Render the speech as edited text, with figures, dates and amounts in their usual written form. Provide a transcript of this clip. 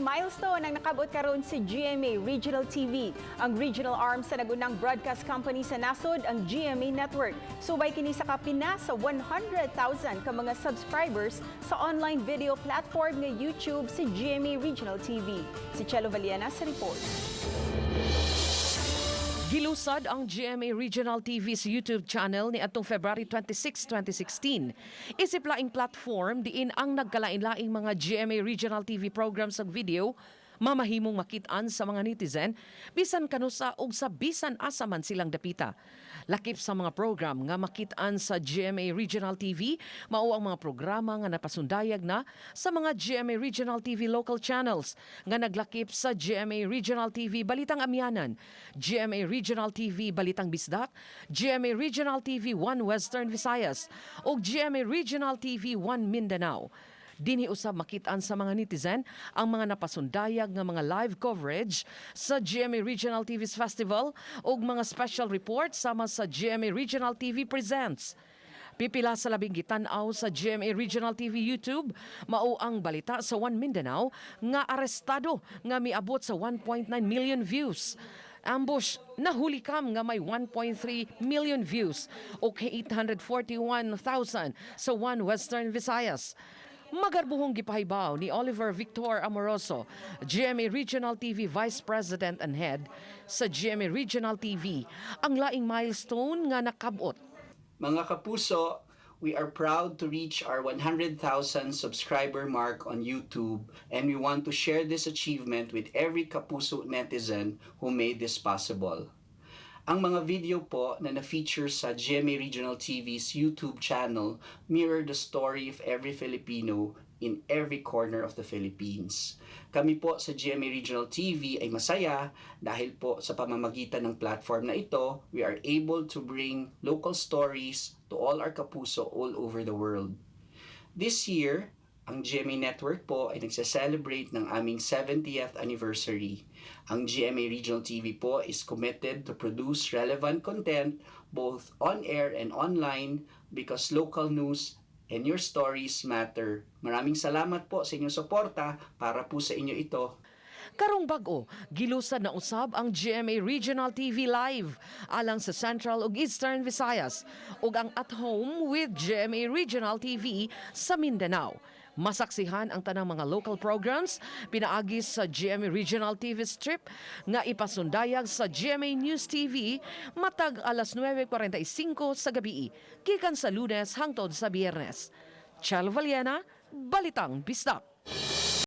laing milestone ang nakabot karon si GMA Regional TV, ang regional arm sa nagunang broadcast company sa nasod, ang GMA Network. Subay kini sa kapina sa 100,000 ka mga subscribers sa online video platform nga YouTube si GMA Regional TV. Si Chelo Valiana sa report. Gilusad ang GMA Regional TV sa YouTube channel ni atong February 26, 2016. Isip laing platform diin ang nagkalain-laing mga GMA Regional TV programs sa video mamahimong makitaan sa mga netizen bisan kanusa og sa bisan asa man silang dapita. Lakip sa mga program nga makitaan sa GMA Regional TV mao ang mga programa nga napasundayag na sa mga GMA Regional TV local channels nga naglakip sa GMA Regional TV Balitang Amyanan, GMA Regional TV Balitang Bisdak, GMA Regional TV 1 Western Visayas ug GMA Regional TV 1 Mindanao. Dinhi usab makitaan sa mga netizen ang mga napasundayag nga mga live coverage sa GMA Regional TV's festival ug mga special report sama sa GMA Regional TV Presents. Pipila sa labing gitan-aw sa GMA Regional TV YouTube, mao ang balita sa One Mindanao nga arestado nga miabot sa 1.9 million views. Ambush, nahulikam nga may 1.3 million views o kay 841,000 sa One Western Visayas. Magarbuhong gipahibaw ni Oliver Victor Amoroso, GMA Regional TV Vice President and Head sa GMA Regional TV, ang laing milestone nga nakabot. Mga kapuso, we are proud to reach our 100,000 subscriber mark on YouTube, and we want to share this achievement with every kapuso netizen who made this possible. Ang mga video po na na-feature sa GMA Regional TV's YouTube channel mirror the story of every Filipino in every corner of the Philippines. Kami po sa GMA Regional TV ay masaya dahil po sa pamamagitan ng platform na ito, we are able to bring local stories to all our kapuso all over the world. This year, ang GMA Network po ay nagse-celebrate ng aming 70th anniversary. Ang GMA Regional TV po is committed to produce relevant content both on-air and online because local news and your stories matter. Maraming salamat po sa inyong suporta para po sa inyo ito. Karong bag-o, gilusad na usab ang GMA Regional TV Live alang sa Central ug Eastern Visayas ug ang At Home with GMA Regional TV sa Mindanao. Masaksihan ang tanang mga local programs pinaagi sa GMA Regional TV Strip nga ipasundayag sa GMA News TV matag alas 9:45 sa gabi gikan sa Lunes hangtod sa Biyernes. Chelo Valiana, Balitang Bisdak.